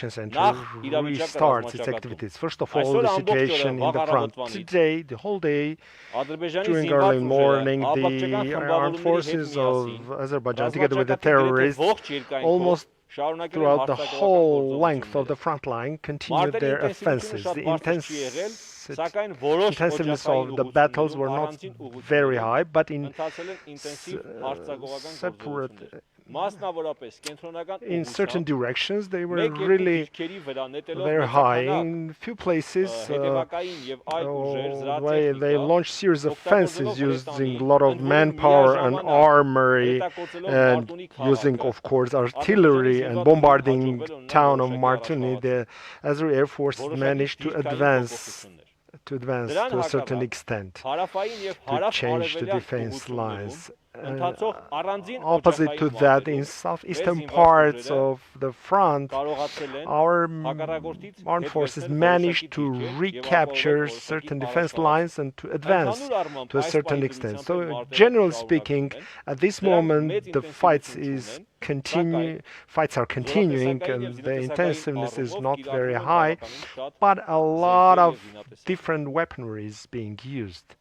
operations and to restart its activities. First of all, the situation in the front. Today, the whole day, during early morning, the armed forces of Azerbaijan, together with the terrorists, almost throughout the whole length of the front line, continued their offensives. The intensiveness of the battles were not very high, but in certain directions they were really very high. In few places, they launched series of offensives using a lot of manpower and armory, and using, of course, artillery and bombarding town of Martuni. The Azeri Air Force managed to advance to a certain extent, to change the defense lines. Opposite to that, in southeastern parts of the front, our armed forces managed to recapture certain defense lines and to advance to a certain extent. So, generally speaking, at this moment, the fights are continuing, and the intensiveness is not very high, but a lot of different weaponry is being used.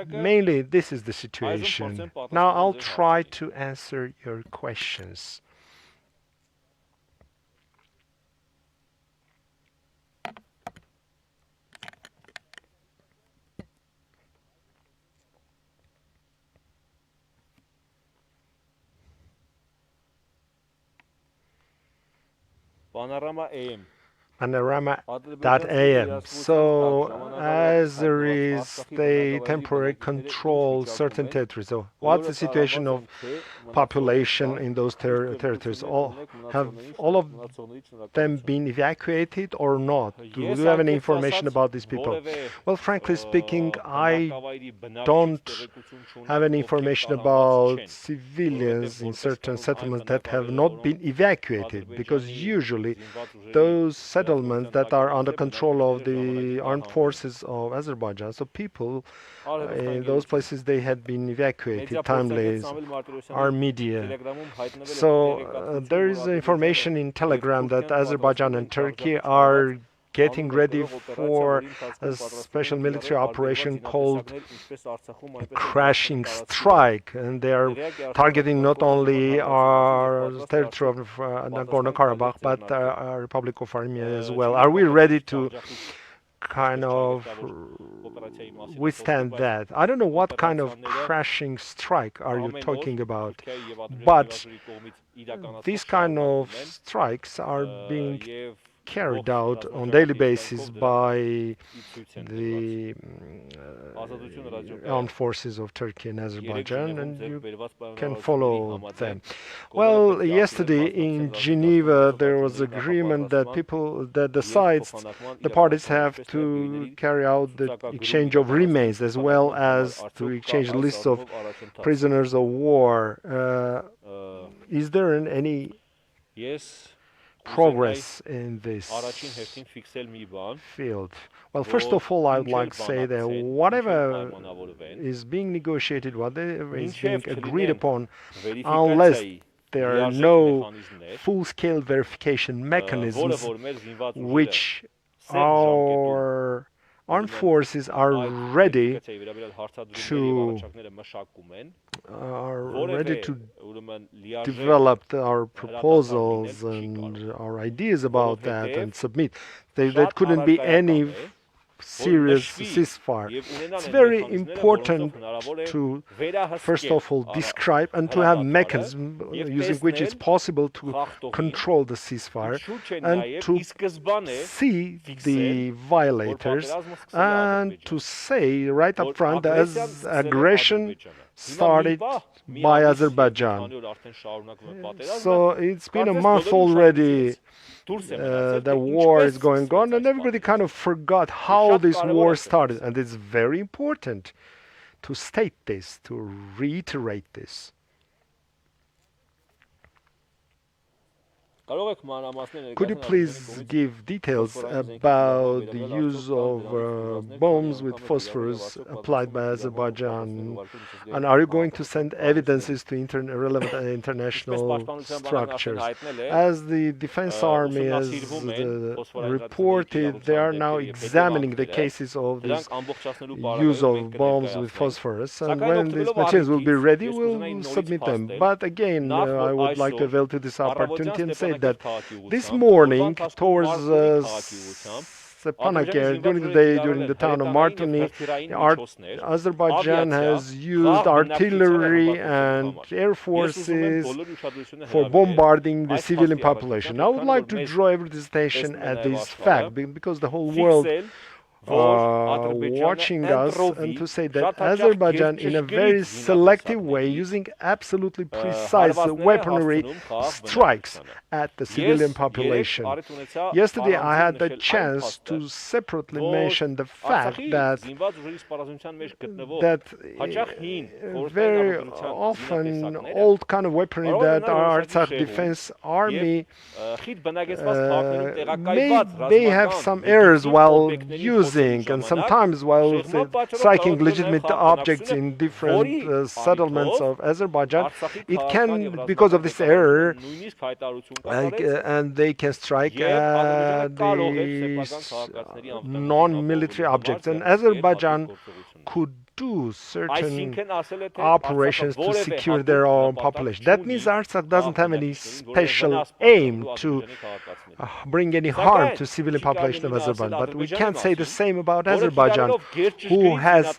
Mainly, this is the situation. Now, I'll try to answer your questions. Panorama.am. So, Azeris, they temporarily control certain territories. So, what's the situation of population in those territories? Have all of them been evacuated or not? Do you have any information about these people? Well, frankly speaking, I don't have any information about civilians in certain settlements that have not been evacuated, because usually those settlements that are under control of the armed forces of Azerbaijan, so people in those places, they had been evacuated timely. Our media. So there is information in Telegram that Azerbaijan and Turkey are getting ready for a special military operation called Crashing Strike, and they are targeting not only our territory of Nagorno-Karabakh, but our Republic of Armenia as well. Are we ready to kind of withstand that? I don't know what kind of crashing strike are you talking about, but these kind of strikes are being carried out on daily basis by the armed forces of Turkey and Azerbaijan, and you can follow them. Well, yesterday in Geneva there was agreement that the parties have to carry out the exchange of remains as well as to exchange lists of prisoners of war. Is there any progress in this field? Well, first of all, I would like to say that whatever is being negotiated, whatever is being agreed upon, unless there are no full-scale verification mechanisms which our armed forces are ready to develop our proposals and our ideas about that and submit. There couldn't be any serious ceasefire. It's very important to, first of all, describe and to have mechanisms using which it's possible to control the ceasefire and to see the violators and to say right up front that aggression started by Azerbaijan. So it's been a month already. The war is going on, and everybody kind of forgot how this war started. And it's very important to state this, to reiterate this. Could you please give details about the use of bombs with phosphorus applied by Azerbaijan? And are you going to send evidences to relevant international structures? As the Defense Army has reported, they are now examining the cases of this use of bombs with phosphorus, and when these materials will be ready, we'll submit them. But again, I would like to avail to this opportunity and say that this morning, towards Stepanakert, during the day, during the town of Martuni, Azerbaijan has used artillery and air forces for bombarding the civilian population. I would like to draw everyone's attention at this fact because the whole world watching us, and to say that Azerbaijan, in a very selective way, using absolutely precise weaponry, strikes at the civilian population. Yesterday, I had the chance to separately mention the fact that very often old kind of weaponry that our Artsakh Defense Army may have some errors while using, and sometimes while striking legitimate objects in different settlements of Azerbaijan, it can, because of this error, and they can strike these non-military objects. And Azerbaijan could do certain operations to secure their own population. That means Artsakh doesn't have any special aim to bring any harm to civilian population of Azerbaijan. But we can't say the same about Azerbaijan, who has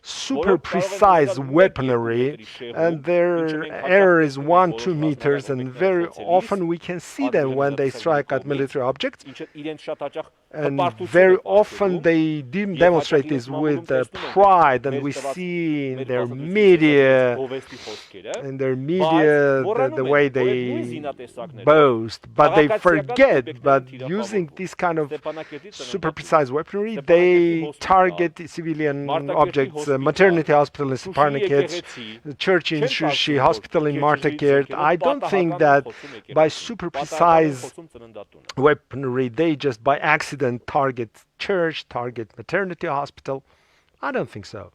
super precise weaponry, and their error is 1-2 meters, and very often we can see them when they strike at military objects. And very often they demonstrate this with pride, and we see in their media, the way they boast. But they forget that using this kind of super precise weaponry, they target civilian objects, maternity hospital in Stepanakert, the church in Shushi, hospital in Martakert. I don't think that by super precise weaponry, they just by accident target church, target maternity hospital. I don't think so.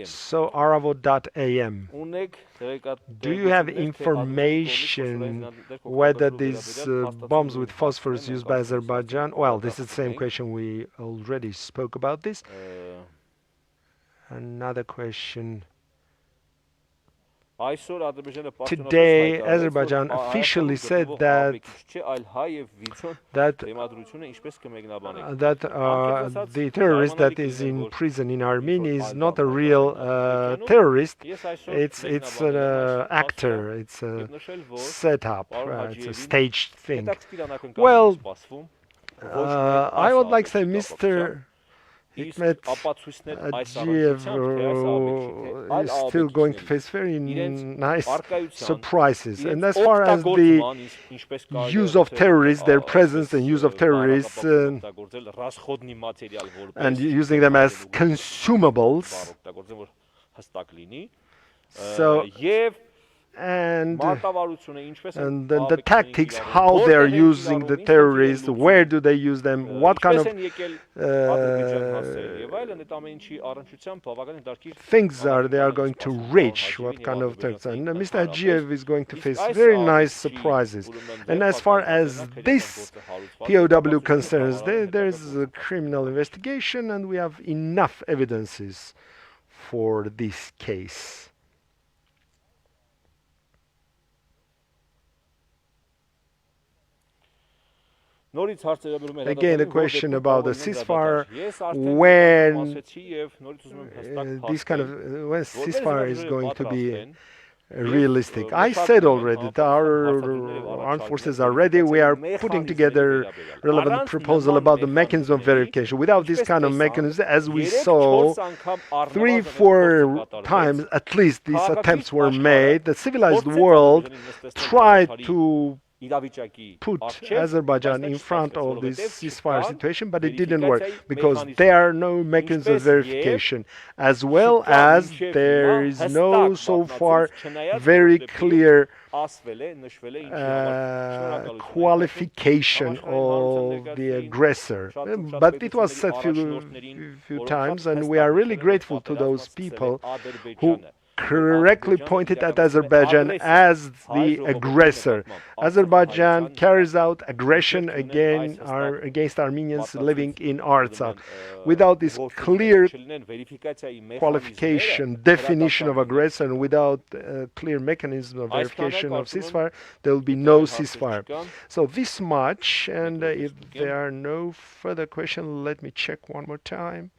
So, Aravot.am, do you have information whether these bombs with phosphorus used by Azerbaijan? Well, this is the same question, we already spoke about this. Another question. Today, Azerbaijan officially said that the terrorist that is in prison in Armenia is not a real terrorist. It's an actor. It's a setup. It's a staged thing. Well, I would like to say Mr. Hikmet Agiev is still going to face very nice surprises. And as far as the use of terrorists, their presence and use of terrorists, and using them as consumables, so and then the tactics, how they're using the terrorists, where do they use them, what kind of things they are going to reach, what kind of things. And Mr. Agiev is going to face very nice surprises. And as far as this POW concerns, there's a criminal investigation, and we have enough evidences for this case. Again, the question about the ceasefire, when this kind of when ceasefire is going to be realistic. I said already that our armed forces are ready. We are putting together relevant proposal about the mechanism of verification. Without this kind of mechanism, as we saw, 3-4 times at least these attempts were made. The civilized world tried to put Azerbaijan in front of this ceasefire situation, but it didn't work because there are no mechanisms of verification, as well as there is no so far very clear qualification of the aggressor. But it was said few times, and we are really grateful to those people who correctly pointed at Azerbaijan as the aggressor. Azerbaijan carries out aggression against Armenians living in Artsakh. Without this clear qualification, definition of aggressor, and without a clear mechanism of verification of ceasefire, there will be no ceasefire. So this much, and if there are no further questions, let me check one more time.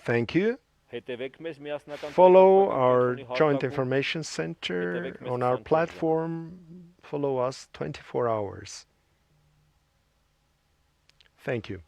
Thank you. Follow our Joint Information Center on our platform. Follow us 24 hours. Thank you.